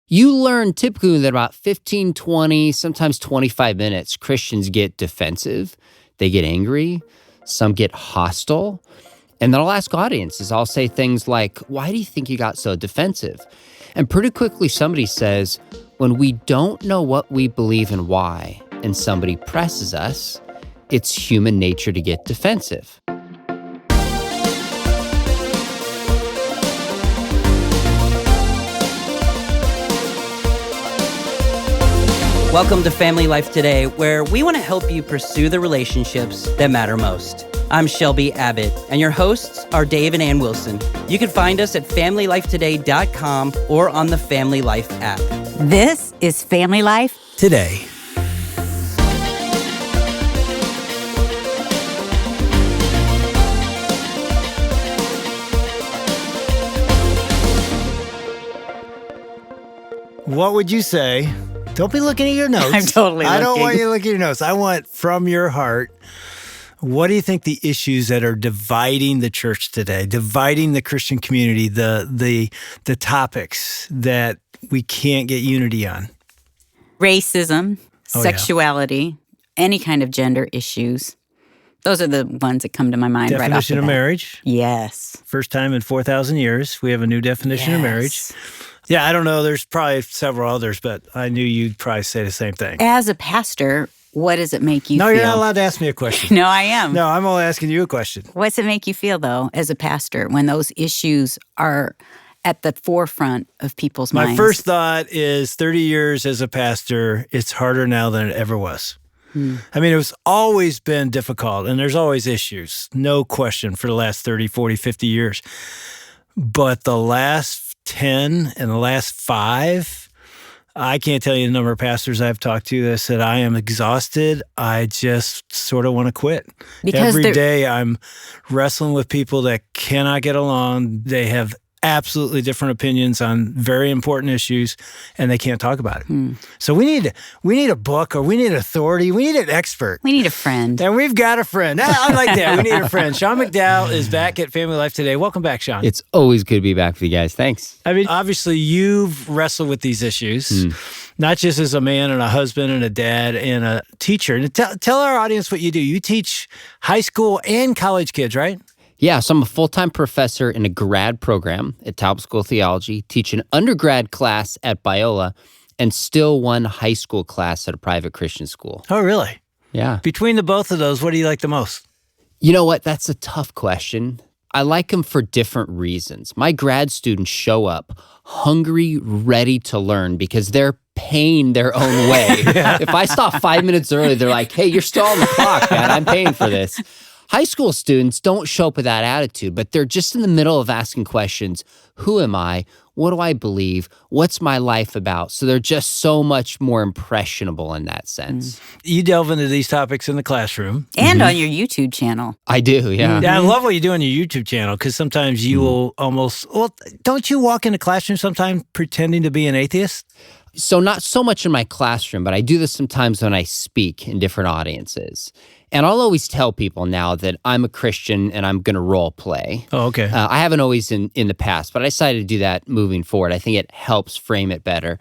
You learn typically that about 15, 20, sometimes 25 minutes, Christians get defensive, they get angry, some get hostile. And then I'll ask audiences, I'll say things like, why do you think you got so defensive? And pretty quickly somebody says, when we don't know what we believe and why, and somebody presses us, it's human nature to get defensive. Welcome to Family Life Today, where we want to help you pursue the relationships that matter most. I'm Shelby Abbott, and your hosts are Dave and Ann Wilson. You can find us at FamilyLifeToday.com or on the Family Life app. This is Family Life Today. What would you say? Don't be looking at your notes. I'm totally I don't looking. want you to look at your notes. I want from your heart, what do you think the issues that are dividing the church today, dividing the Christian community, the topics that we can't get unity on? Racism, sexuality, any kind of gender issues. Those are the ones that come to my mind right off the bat. Definition of marriage. Yes. First time in 4,000 years, we have a new definition of marriage. Yeah, I don't know. There's probably several others, but I knew you'd probably say the same thing. As a pastor, what does it make you feel? No, you're not allowed to ask me a question. No, I am. No, I'm only asking you a question. What's it make you feel, though, as a pastor, when those issues are at the forefront of people's minds? My first thought is 30 years as a pastor, it's harder now than it ever was. I mean, it's always been difficult, and there's always issues, no question, for the last 30, 40, 50 years. But the last 10 and the last 5, I can't tell you the number of pastors I've talked to that said, I am exhausted. I just sort of want to quit. Because every day I'm wrestling with people that cannot get along. They have absolutely different opinions on very important issues, and they can't talk about it. So we need a book, or we need authority. We need an expert. We need a friend. And we've got a friend. I like that. We need a friend. Sean McDowell is back at Family Life Today. Welcome back, Sean. It's always good to be back with you guys. Thanks. I mean, obviously, you've wrestled with these issues, not just as a man and a husband and a dad and a teacher. And tell our audience what you do. You teach high school and college kids, right? Yeah, so I'm a full-time professor in a grad program at Talbot School of Theology, teach an undergrad class at Biola, and still one high school class at a private Christian school. Oh, really? Yeah. Between the both of those, what do you like the most? You know what? That's a tough question. I like them for different reasons. My grad students show up hungry, ready to learn because they're paying their own way. If I stop 5 minutes early, they're like, hey, you're still on the clock, man. I'm paying for this. High school students don't show up with that attitude, but they're just in the middle of asking questions. Who am I? What do I believe? What's my life about? So they're just so much more impressionable in that sense. You delve into these topics in the classroom. And on your YouTube channel. I do, yeah. Yeah, I love what you do on your YouTube channel, because sometimes you will almost, don't you walk into classroom sometimes pretending to be an atheist? So not so much in my classroom, but I do this sometimes when I speak in different audiences. And I'll always tell people now that I'm a Christian and I'm going to role play. Oh, okay. I haven't always in the past, but I decided to do that moving forward. I think it helps frame it better.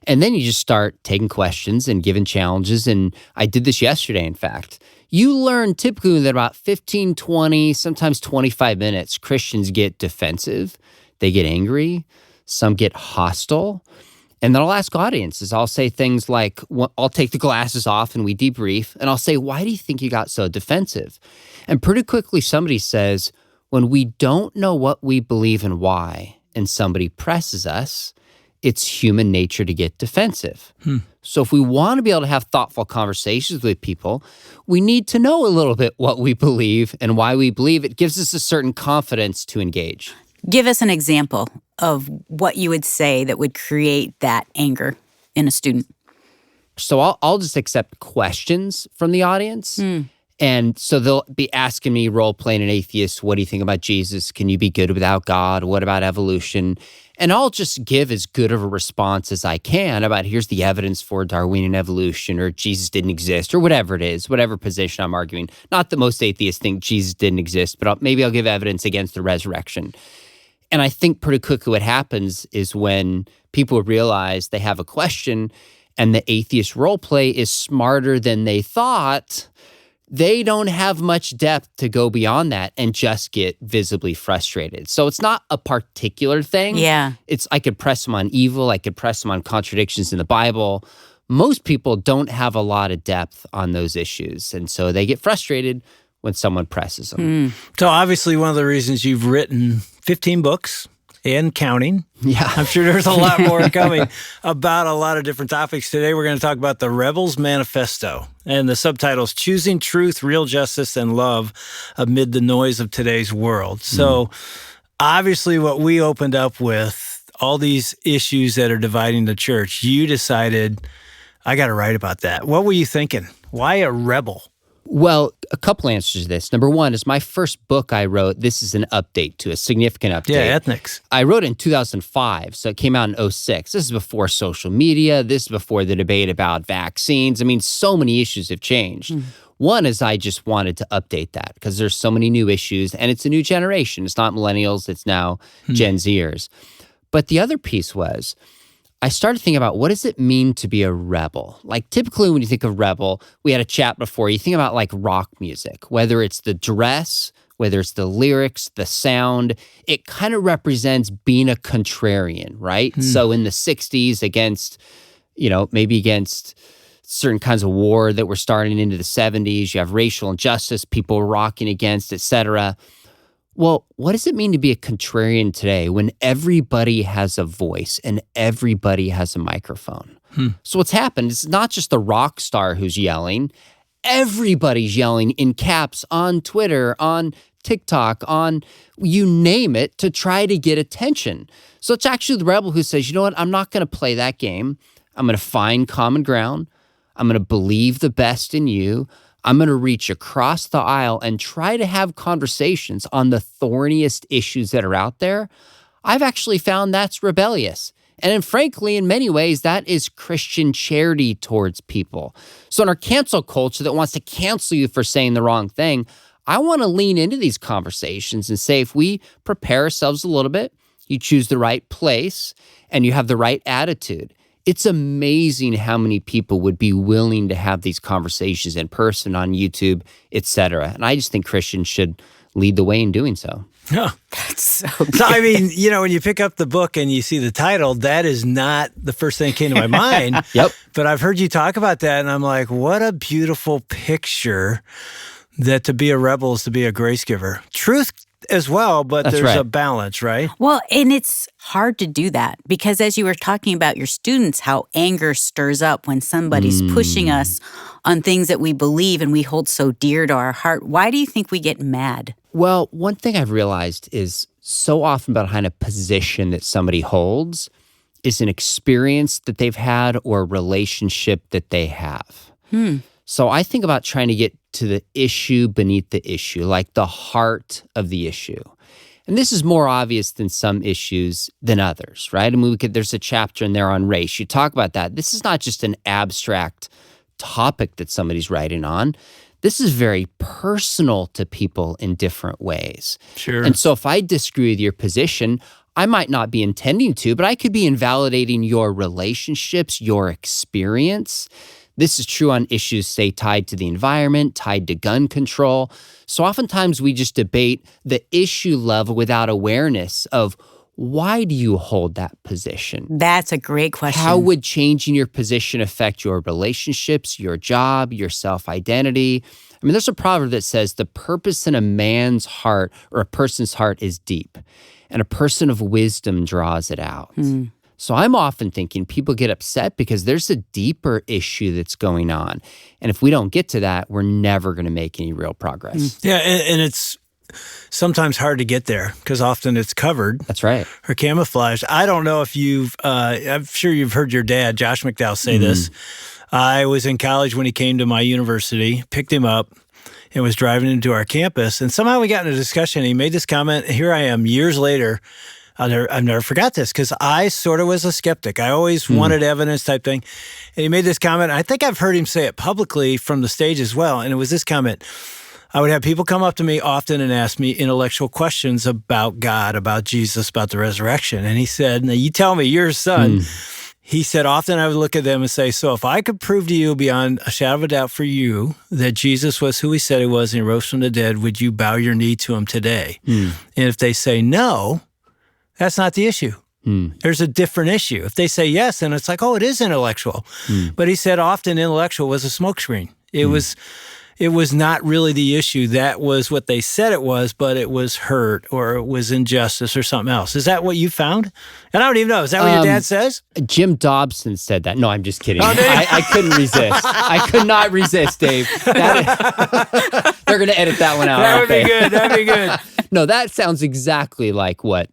And then you just start taking questions and giving challenges. And I did this yesterday, in fact. You learn typically that about 15, 20, sometimes 25 minutes, Christians get defensive, they get angry, some get hostile. And then I'll ask audiences, I'll say things like, I'll take the glasses off and we debrief, and I'll say, why do you think you got so defensive? And pretty quickly somebody says, when we don't know what we believe and why, and somebody presses us, it's human nature to get defensive. So if we want to be able to have thoughtful conversations with people, we need to know a little bit what we believe and why we believe. It gives us a certain confidence to engage. Give us an example of what you would say that would create that anger in a student. So I'll just accept questions from the audience. And so they'll be asking me, role-playing an atheist, what do you think about Jesus? Can you be good without God? What about evolution? And I'll just give as good of a response as I can about here's the evidence for Darwinian evolution, or Jesus didn't exist, or whatever it is, whatever position I'm arguing. Not that most atheists think Jesus didn't exist, but maybe I'll give evidence against the resurrection. And I think pretty quickly what happens is when people realize they have a question and the atheist role play is smarter than they thought, they don't have much depth to go beyond that and just get visibly frustrated. So it's not a particular thing. Yeah. I could press them on evil. I could press them on contradictions in the Bible. Most people don't have a lot of depth on those issues. And so they get frustrated when someone presses them. So obviously one of the reasons you've written 15 books and counting. Yeah. I'm sure there's a lot more coming about a lot of different topics. Today we're going to talk about the Rebel's Manifesto. And the subtitle is Choosing Truth, Real Justice, and Love Amid the Noise of Today's World. So obviously what we opened up with, all these issues that are dividing the church, you decided, I got to write about that. What were you thinking? Why a rebel? Well, a couple answers to this. Number one is my first book I wrote, this is an update to a significant update. Yeah, Ethnics. I wrote it in 2005, so it came out in 2006. This is before social media. This is before the debate about vaccines. I mean, so many issues have changed. One is I just wanted to update that because there's so many new issues and it's a new generation. It's not millennials, it's now Gen Zers. But the other piece was I started thinking about what does it mean to be a rebel? Like typically when you think of rebel, we had a chat before, you think about like rock music, whether it's the dress, whether it's the lyrics, the sound, it kind of represents being a contrarian, right? So in the 60s against, maybe against certain kinds of war that were starting into the 70s, you have racial injustice, people rocking against, et cetera. Well, what does it mean to be a contrarian today when everybody has a voice and everybody has a microphone? So what's happened is not just the rock star who's yelling. Everybody's yelling in caps on Twitter, on TikTok, on you name it to try to get attention. So it's actually the rebel who says, you know what, I'm not going to play that game. I'm going to find common ground. I'm going to believe the best in you. I'm going to reach across the aisle and try to have conversations on the thorniest issues that are out there. I've actually found that's rebellious. And frankly, in many ways, that is Christian charity towards people. So in our cancel culture that wants to cancel you for saying the wrong thing, I want to lean into these conversations and say, if we prepare ourselves a little bit, you choose the right place, and you have the right attitude, it's amazing how many people would be willing to have these conversations in person, on YouTube, et cetera. And I just think Christians should lead the way in doing so. Huh. That's so good. So, I mean, when you pick up the book and you see the title, that is not the first thing that came to my mind. Yep. But I've heard you talk about that, and I'm like, what a beautiful picture that to be a rebel is to be a grace giver. Truth as well, but That's there's right. a balance, right? Well, and it's hard to do that because as you were talking about your students, how anger stirs up when somebody's pushing us on things that we believe and we hold so dear to our heart. Why do you think we get mad? Well, one thing I've realized is so often behind a position that somebody holds is an experience that they've had or a relationship that they have. So I think about trying to get to the issue beneath the issue, like the heart of the issue. And this is more obvious than some issues than others, right? I mean, there's a chapter in there on race. You talk about that. This is not just an abstract topic that somebody's writing on. This is very personal to people in different ways. Sure. And so if I disagree with your position, I might not be intending to, but I could be invalidating your relationships, your experience. This is true on issues, say, tied to the environment, tied to gun control. So oftentimes we just debate the issue level without awareness of why do you hold that position? That's a great question. How would changing your position affect your relationships, your job, your self-identity? I mean, there's a proverb that says the purpose in a man's heart or a person's heart is deep, and a person of wisdom draws it out. So I'm often thinking people get upset because there's a deeper issue that's going on. And if we don't get to that, we're never going to make any real progress. Yeah, and it's sometimes hard to get there because often it's covered. That's right. Or camouflaged. I don't know if I'm sure you've heard your dad, Josh McDowell, say this. I was in college when he came to my university, picked him up, and was driving into our campus. And somehow we got in a discussion. He made this comment. Here I am years later. I've never forgot this because I sort of was a skeptic. I always wanted evidence type thing. And he made this comment. I think I've heard him say it publicly from the stage as well. And it was this comment. I would have people come up to me often and ask me intellectual questions about God, about Jesus, about the resurrection. And he said, now you tell me, you're his son. He said, often I would look at them and say, so if I could prove to you beyond a shadow of a doubt for you that Jesus was who he said he was and he rose from the dead, would you bow your knee to him today? And if they say no, that's not the issue. There's a different issue. If they say yes, then it's like, oh, it is intellectual. But he said often intellectual was a smokescreen. It was not really the issue. That was what they said it was, but it was hurt or it was injustice or something else. Is that what you found? And I don't even know. Is that what your dad says? Jim Dobson said that. No, I'm just kidding. I couldn't resist. I could not resist, Dave. They're going to edit that one out. That would be good. That'd be good. No, that sounds exactly like what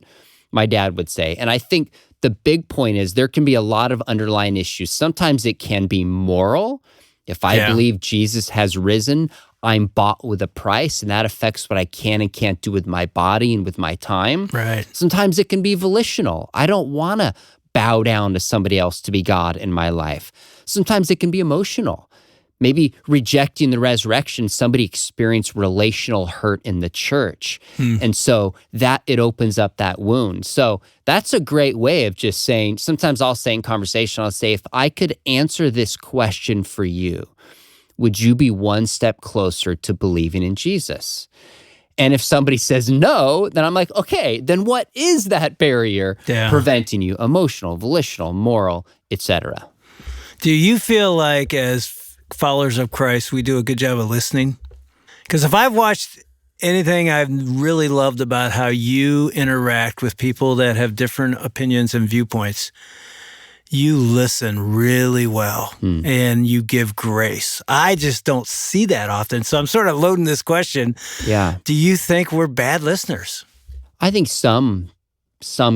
my dad would say. And I think the big point is there can be a lot of underlying issues. Sometimes it can be moral. If I believe Jesus has risen, I'm bought with a price, and that affects what I can and can't do with my body and with my time. Right. Sometimes it can be volitional. I don't want to bow down to somebody else to be God in my life. Sometimes it can be emotional. Maybe rejecting the resurrection, somebody experienced relational hurt in the church. And so that it opens up that wound. So that's a great way of just saying, sometimes I'll say in conversation, I'll say, if I could answer this question for you, would you be one step closer to believing in Jesus? And if somebody says no, then I'm like, okay, then what is that barrier preventing you? Emotional, volitional, moral, etc. Do you feel like as followers of Christ, we do a good job of listening? Because if I've watched anything I've really loved about how you interact with people that have different opinions and viewpoints, you listen really well and you give grace. I just don't see that often. So I'm sort of loading this question. Yeah. Do you think we're bad listeners? I think some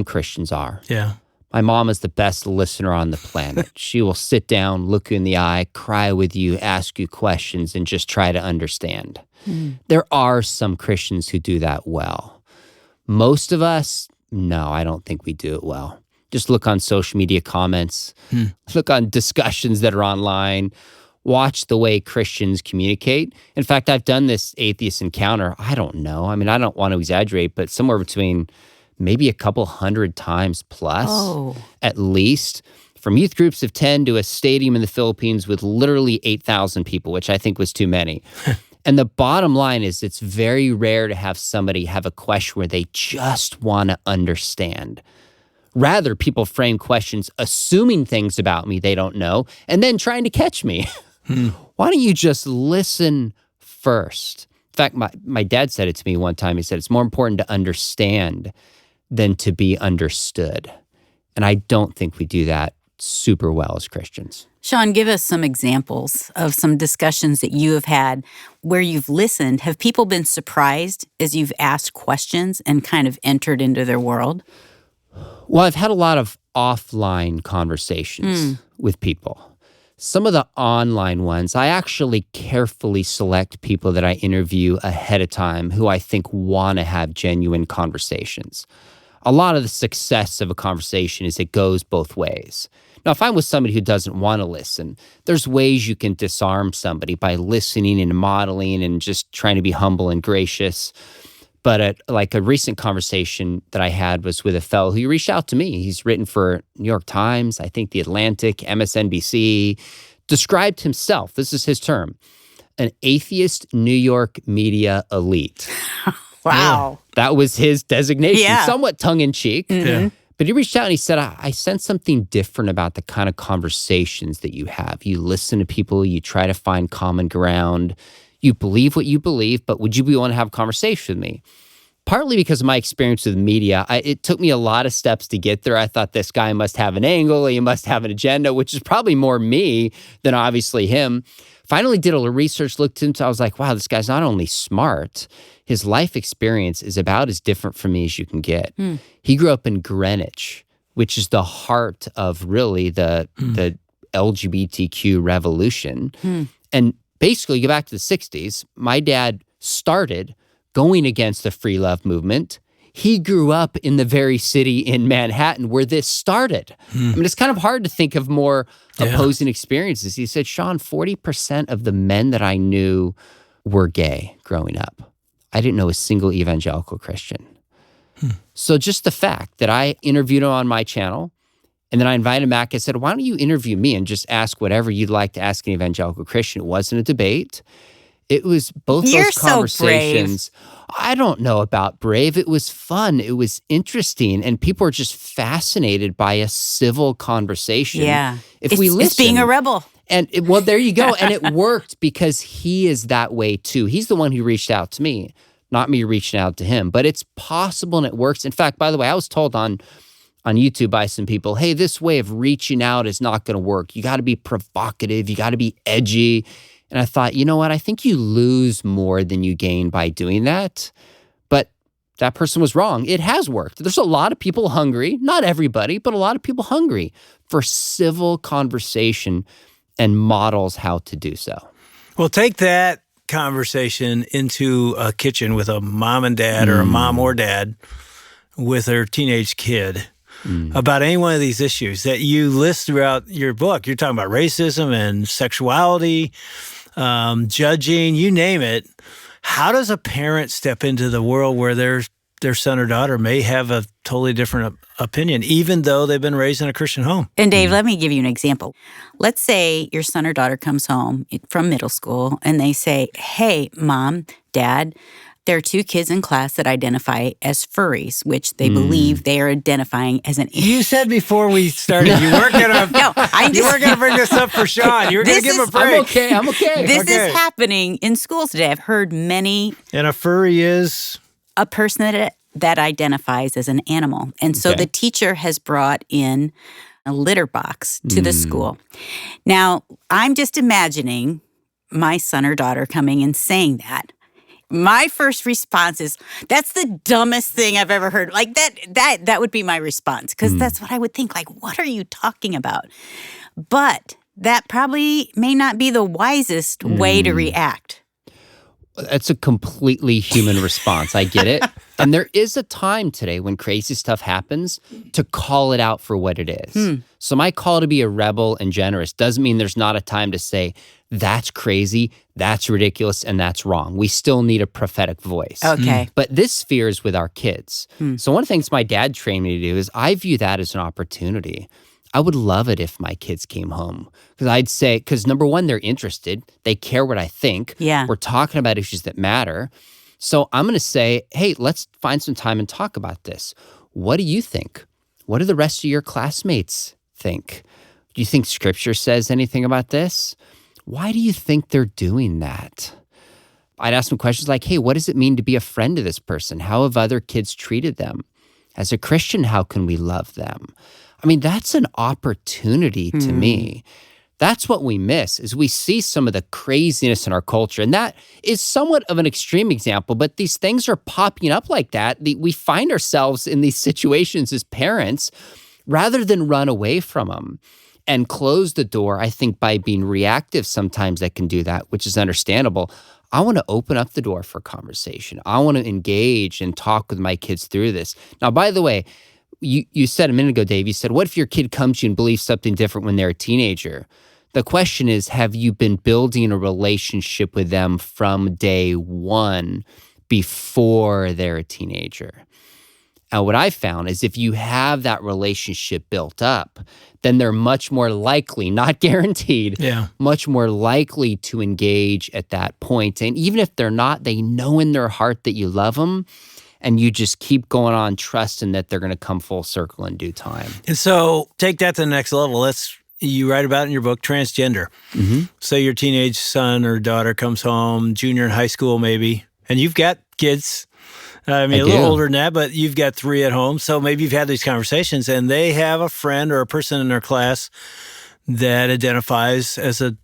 Christians are. Yeah. My mom is the best listener on the planet. She will sit down, look you in the eye, cry with you, ask you questions, and just try to understand. There are some Christians who do that well. Most of us, no, I don't think we do it well. Just look on social media comments, look on discussions that are online, watch the way Christians communicate. In fact, I've done this atheist encounter, I don't know. I mean, I don't want to exaggerate, but somewhere between maybe a couple hundred times plus, at least, from youth groups of 10 to a stadium in the Philippines with literally 8,000 people, which I think was too many. And the bottom line is it's very rare to have somebody have a question where they just want to understand. Rather, people frame questions assuming things about me they don't know and then trying to catch me. Why don't you just listen first? In fact, my dad said it to me one time. He said, it's more important to understand than to be understood. And I don't think we do that super well as Christians. Sean, give us some examples of some discussions that you have had where you've listened. Have people been surprised as you've asked questions and kind of entered into their world? Well, I've had a lot of offline conversations with people. Some of the online ones, I actually carefully select people that I interview ahead of time who I think want to have genuine conversations. A lot of the success of a conversation is it goes both ways. Now, if I'm with somebody who doesn't want to listen, there's ways you can disarm somebody by listening and modeling and just trying to be humble and gracious. But like a recent conversation that I had was with a fellow who reached out to me. He's written for New York Times, I think The Atlantic, MSNBC, described himself, this is his term, an atheist New York media elite. Wow. That was his designation, somewhat tongue-in-cheek. But he reached out and he said, I sense something different about the kind of conversations that you have. You listen to people, you try to find common ground. You believe what you believe, but would you be willing to have a conversation with me? Partly because of my experience with media, it took me a lot of steps to get there. I thought this guy must have an angle, he must have an agenda, which is probably more me than obviously him. Finally did a little research, looked into, I was like, wow, this guy's not only smart, his life experience is about as different from me as you can get. He grew up in Greenwich, which is the heart of really the LGBTQ revolution. And basically, you go back to the 60s, my dad started going against the free love movement. He grew up in the very city in Manhattan where this started. I mean, it's kind of hard to think of more opposing experiences. He said, Sean, 40% of the men that I knew were gay growing up. I didn't know a single evangelical Christian. So just the fact that I interviewed him on my channel, and then I invited him back, I said, why don't you interview me and just ask whatever you'd like to ask an evangelical Christian? It wasn't a debate. It was both those conversations. So brave. I don't know about brave. It was fun. It was interesting. And people are just fascinated by a civil conversation. Yeah. If we listen. It's being a rebel. And well, there you go. And it worked because he is that way too. He's the one who reached out to me, not me reaching out to him. But it's possible and it works. In fact, by the way, I was told on YouTube by some people, hey, this way of reaching out is not going to work. You got to be provocative. You got to be edgy. And I thought, you know what? I think you lose more than you gain by doing that. But that person was wrong. It has worked. There's a lot of people hungry, not everybody, but a lot of people hungry for civil conversation and models how to do so. Well, take that conversation into a kitchen with a mom and dad or a mom or dad with their teenage kid about any one of these issues that you list throughout your book. You're talking about racism and sexuality, judging, you name it. How does a parent step into the world where their son or daughter may have a totally different opinion, even though they've been raised in a Christian home? And Dave, let me give you an example. Let's say your son or daughter comes home from middle school and they say, hey, mom, dad, there are 2 kids in class that identify as furries, which they believe they are identifying as an... You said before we started you weren't going to bring this up for Sean. You were going to give him a break. I'm okay. This is happening in schools today. I've heard many... And a furry is? A person that identifies as an animal. And so the teacher has brought in a litter box to the school. Now, I'm just imagining my son or daughter coming and saying that. My first response is, that's the dumbest thing I've ever heard. Like that would be my response, because that's what I would think. Like, what are you talking about? But that probably may not be the wisest way to react. That's a completely human response. I get it. And there is a time today when crazy stuff happens to call it out for what it is. So my call to be a rebel and generous doesn't mean there's not a time to say, that's crazy, that's ridiculous, and that's wrong. We still need a prophetic voice. Okay. But this sphere is with our kids. So one of the things my dad trained me to do is I view that as an opportunity. I would love it if my kids came home. Because I'd say, because number one, they're interested. They care what I think. Yeah. We're talking about issues that matter. So I'm going to say, hey, let's find some time and talk about this. What do you think? What do the rest of your classmates think? Do you think Scripture says anything about this? Why do you think they're doing that? I'd ask them questions like, hey, what does it mean to be a friend to this person? How have other kids treated them? As a Christian, how can we love them? I mean, that's an opportunity to me. That's what we miss, is we see some of the craziness in our culture. And that is somewhat of an extreme example, but these things are popping up like that. We find ourselves in these situations as parents rather than run away from them and close the door. I think by being reactive sometimes that can do that, which is understandable. I want to open up the door for conversation. I want to engage and talk with my kids through this. Now, by the way, you said a minute ago, Dave, you said, what if your kid comes to you and believes something different when they're a teenager? The question is, have you been building a relationship with them from day one before they're a teenager? And what I found is if you have that relationship built up, then they're much more likely, not guaranteed, much more likely to engage at that point. And even if they're not, they know in their heart that you love them. And you just keep going on trusting that they're going to come full circle in due time. And so take that to the next level. You write about in your book, transgender. So your teenage son or daughter comes home, junior in high school maybe, and you've got kids. I mean, a little older than that, but you've got 3 at home. So maybe you've had these conversations and they have a friend or a person in their class that identifies as a,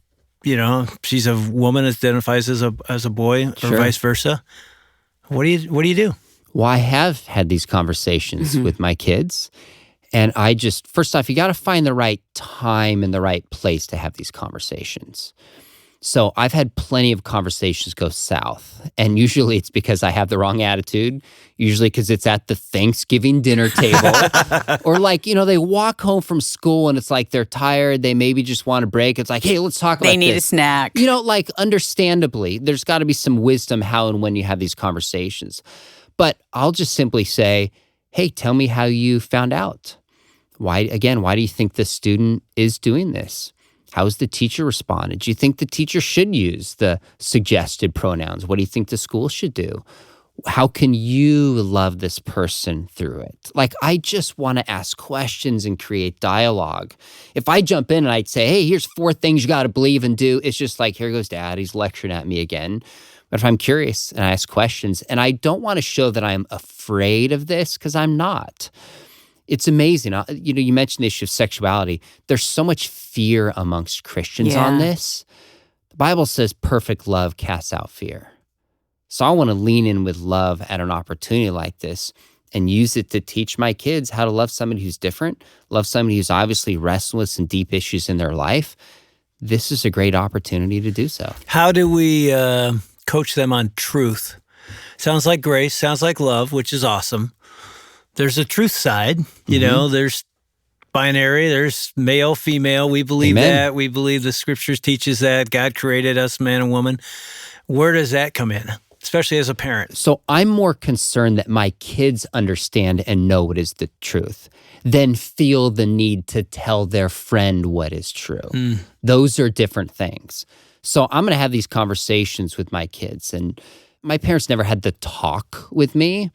she's a woman, identifies as a boy or vice versa. What do you do? Well, I have had these conversations with my kids. And first off, you got to find the right time and the right place to have these conversations. So I've had plenty of conversations go south. And usually it's because I have the wrong attitude, usually because it's at the Thanksgiving dinner table. Or like, they walk home from school and it's like they're tired. They maybe just want a break. It's like, hey, let's talk about this. They need a snack. Like understandably, there's got to be some wisdom how and when you have these conversations. But I'll just simply say, hey, tell me how you found out. Why do you think the student is doing this? How's the teacher responded? Do you think the teacher should use the suggested pronouns? What do you think the school should do? How can you love this person through it? Like, I just want to ask questions and create dialogue. If I jump in and I'd say, hey, here's 4 things you got to believe and do, it's just like, here goes Dad, he's lecturing at me again. But if I'm curious and I ask questions, and I don't want to show that I'm afraid of this, because I'm not. It's amazing. You mentioned the issue of sexuality. There's so much fear amongst Christians on this. The Bible says perfect love casts out fear. So I want to lean in with love at an opportunity like this and use it to teach my kids how to love somebody who's different, love somebody who's obviously wrestling with some deep issues in their life. This is a great opportunity to do so. How do we coach them on truth? Sounds like grace, sounds like love, which is awesome. There's a truth side, there's binary, there's male, female. We believe that. We believe the scriptures teaches that. God created us, man and woman. Where does that come in, especially as a parent? So I'm more concerned that my kids understand and know what is the truth than feel the need to tell their friend what is true. Those are different things. So I'm going to have these conversations with my kids. And my parents never had the talk with me,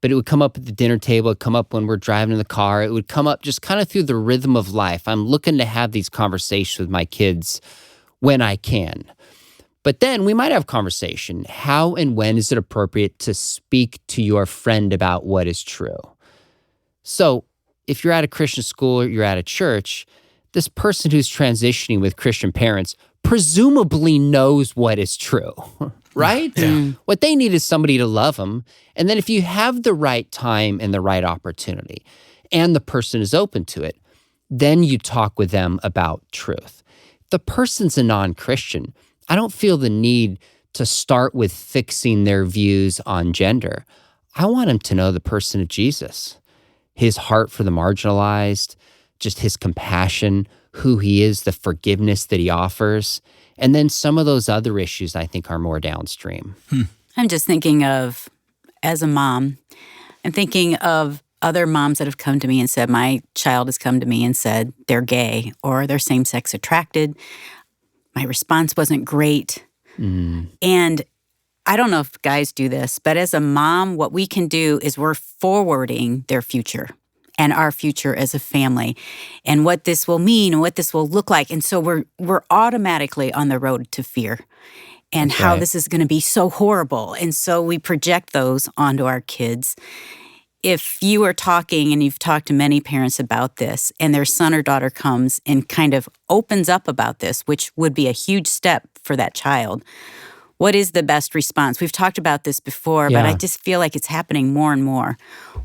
but it would come up at the dinner table, it would come up when we're driving in the car, it would come up just kind of through the rhythm of life. I'm looking to have these conversations with my kids when I can. But then we might have conversation. How and when is it appropriate to speak to your friend about what is true? So if you're at a Christian school or you're at a church, this person who's transitioning with Christian parents presumably knows what is true, right? Yeah. What they need is somebody to love them. And then if you have the right time and the right opportunity and the person is open to it, then you talk with them about truth. If the person's a non-Christian, I don't feel the need to start with fixing their views on gender. I want them to know the person of Jesus, his heart for the marginalized, just his compassion, who he is, the forgiveness that he offers. And then some of those other issues I think are more downstream. I'm just thinking of, as a mom, I'm thinking of other moms that have come to me and said, my child has come to me and said they're gay or they're same-sex attracted. My response wasn't great. And I don't know if guys do this, but as a mom, what we can do is we're forwarding their future and our future as a family and what this will mean and what this will look like. And so we're automatically on the road to fear and That's how right. this is going to be so horrible. And so we project those onto our kids. If you are talking, and you've talked to many parents about this, and their son or daughter comes and kind of opens up about this, which would be a huge step for that child, what is the best response? We've talked about this before, but I just feel like it's happening more and more.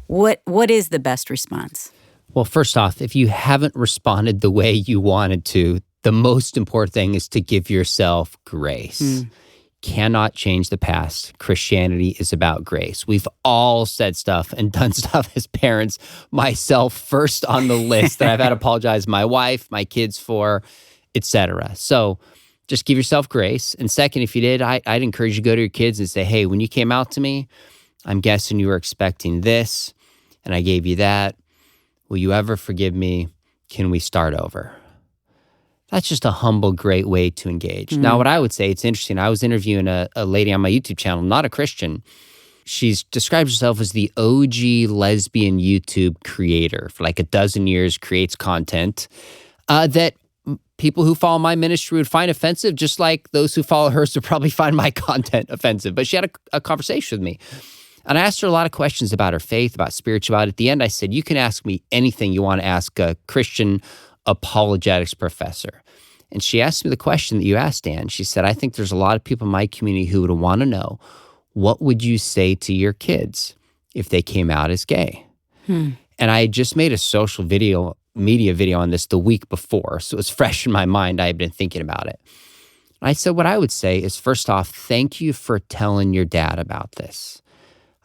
What is the best response? Well, first off, if you haven't responded the way you wanted to, the most important thing is to give yourself grace. Cannot change the past. Christianity is about grace. We've all said stuff and done stuff as parents, myself first on the list, that I've had to apologize to my wife, my kids for, etc. So just give yourself grace. And second, if you did, I'd encourage you to go to your kids and say, hey, when you came out to me, I'm guessing you were expecting this, and I gave you that. Will you ever forgive me? Can we start over? That's just a humble, great way to engage. Now, what I would say, it's interesting. I was interviewing a lady on my YouTube channel, not a Christian. She's describes herself as the OG lesbian YouTube creator. For like 12 years, creates content that people who follow my ministry would find offensive, just like those who follow hers would probably find my content offensive. But she had a conversation with me. And I asked her a lot of questions about her faith, about spirituality. At the end, I said, you can ask me anything you want to ask a Christian apologetics professor. And she asked me the question that you asked, Dan. She said, I think there's a lot of people in my community who would want to know, what would you say to your kids if they came out as gay? And I had just made a social media video on this the week before, so it was fresh in my mind. I had been thinking about it. I said, what I would say is, first off, thank you for telling your dad about this.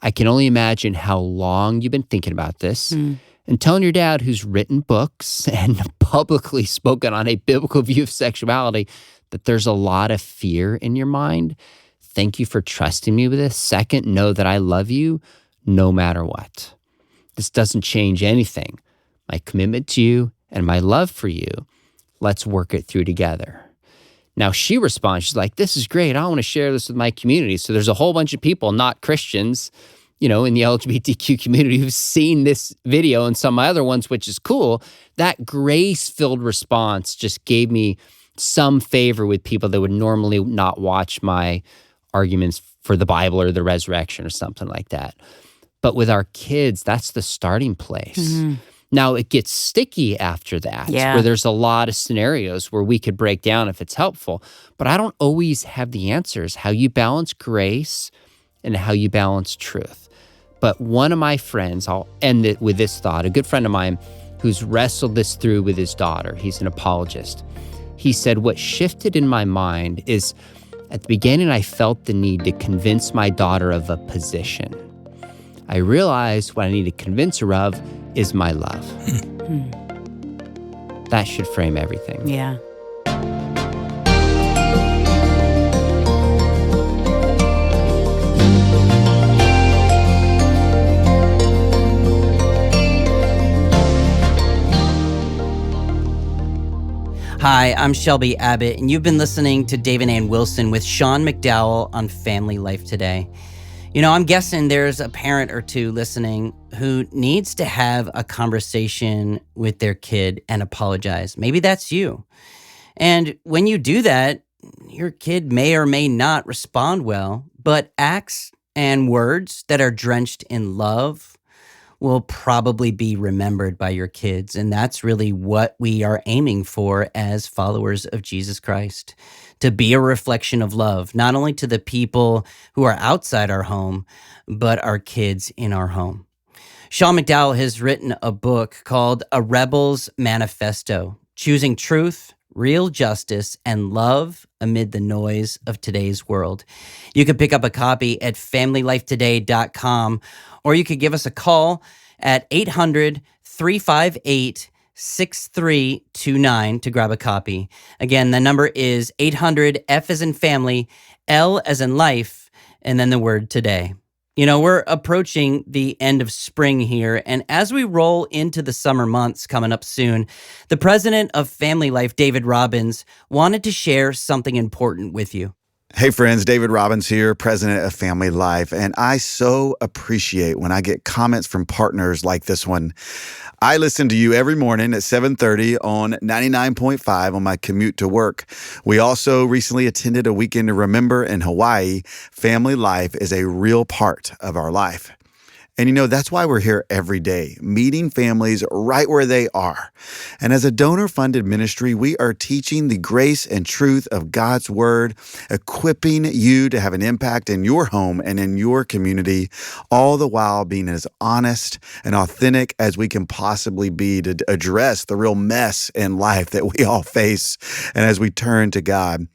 I can only imagine how long you've been thinking about this. And telling your dad, who's written books and publicly spoken on a biblical view of sexuality, that there's a lot of fear in your mind. Thank you for trusting me with this. Second, know that I love you no matter what. This doesn't change anything. My commitment to you and my love for you, let's work it through together. Now she responds, she's like, this is great. I want to share this with my community. So there's a whole bunch of people, not Christians, in the LGBTQ community who've seen this video and some of my other ones, which is cool. That grace-filled response just gave me some favor with people that would normally not watch my arguments for the Bible or the resurrection or something like that. But with our kids, that's the starting place. Now, it gets sticky after that, where there's a lot of scenarios where we could break down if it's helpful. But I don't always have the answers, how you balance grace and how you balance truth. But one of my friends, I'll end it with this thought, a good friend of mine who's wrestled this through with his daughter. He's an apologist. He said, what shifted in my mind is at the beginning, I felt the need to convince my daughter of a position. I realized what I need to convince her of is my love. That should frame everything. Yeah. Hi, I'm Shelby Abbott, and you've been listening to Dave and Ann Wilson with Sean McDowell on Family Life Today. I'm guessing there's a parent or two listening who needs to have a conversation with their kid and apologize. Maybe that's you. And when you do that, your kid may or may not respond well, but acts and words that are drenched in love will probably be remembered by your kids. And that's really what we are aiming for as followers of Jesus Christ, to be a reflection of love, not only to the people who are outside our home, but our kids in our home. Sean McDowell has written a book called A Rebel's Manifesto, Choosing Truth, Real Justice, and Love Amid the Noise of Today's World. You can pick up a copy at FamilyLifeToday.com, or you could give us a call at 800-358-6329 to grab a copy. Again, the number is 800-F as in family, L as in life, and then the word today. We're approaching the end of spring here, and as we roll into the summer months coming up soon, the president of Family Life, David Robbins, wanted to share something important with you. Hey friends, David Robbins here, president of Family Life, and I so appreciate when I get comments from partners like this one. I listen to you every morning at 7:30 on 99.5 on my commute to work. We also recently attended a weekend to remember in Hawaii. Family Life is a real part of our life. And that's why we're here every day, meeting families right where they are. And as a donor-funded ministry, we are teaching the grace and truth of God's word, equipping you to have an impact in your home and in your community, all the while being as honest and authentic as we can possibly be to address the real mess in life that we all face. And as we turn to God,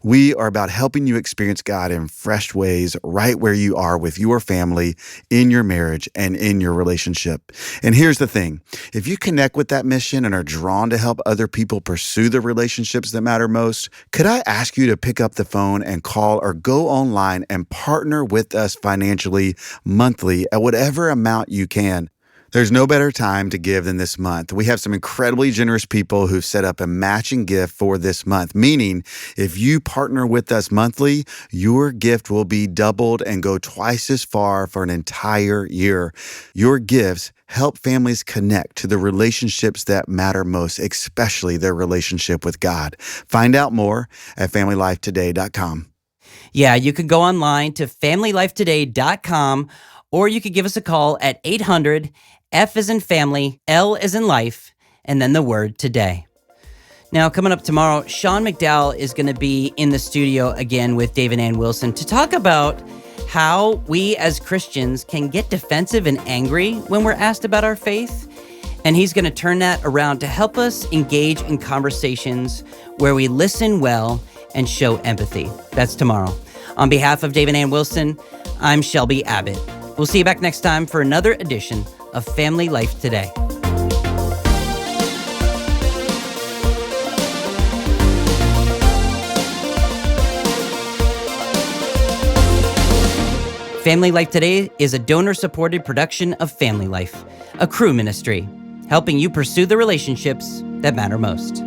we are about helping you experience God in fresh ways right where you are with your family, in your marriage, and in your relationship. And here's the thing. If you connect with that mission and are drawn to help other people pursue the relationships that matter most, could I ask you to pick up the phone and call or go online and partner with us financially monthly at whatever amount you can? There's no better time to give than this month. We have some incredibly generous people who've set up a matching gift for this month, meaning if you partner with us monthly, your gift will be doubled and go twice as far for an entire year. Your gifts help families connect to the relationships that matter most, especially their relationship with God. Find out more at FamilyLifeToday.com. Yeah, you can go online to FamilyLifeToday.com, or you could give us a call at 800 F as in family, L as in life, and then the word today. Now, coming up tomorrow, Sean McDowell is going to be in the studio again with Dave and Ann Wilson to talk about how we as Christians can get defensive and angry when we're asked about our faith. And he's going to turn that around to help us engage in conversations where we listen well and show empathy. That's tomorrow. On behalf of Dave and Ann Wilson, I'm Shelby Abbott. We'll see you back next time for another edition of Family Life Today. Family Life Today is a donor-supported production of Family Life, a crew ministry, helping you pursue the relationships that matter most.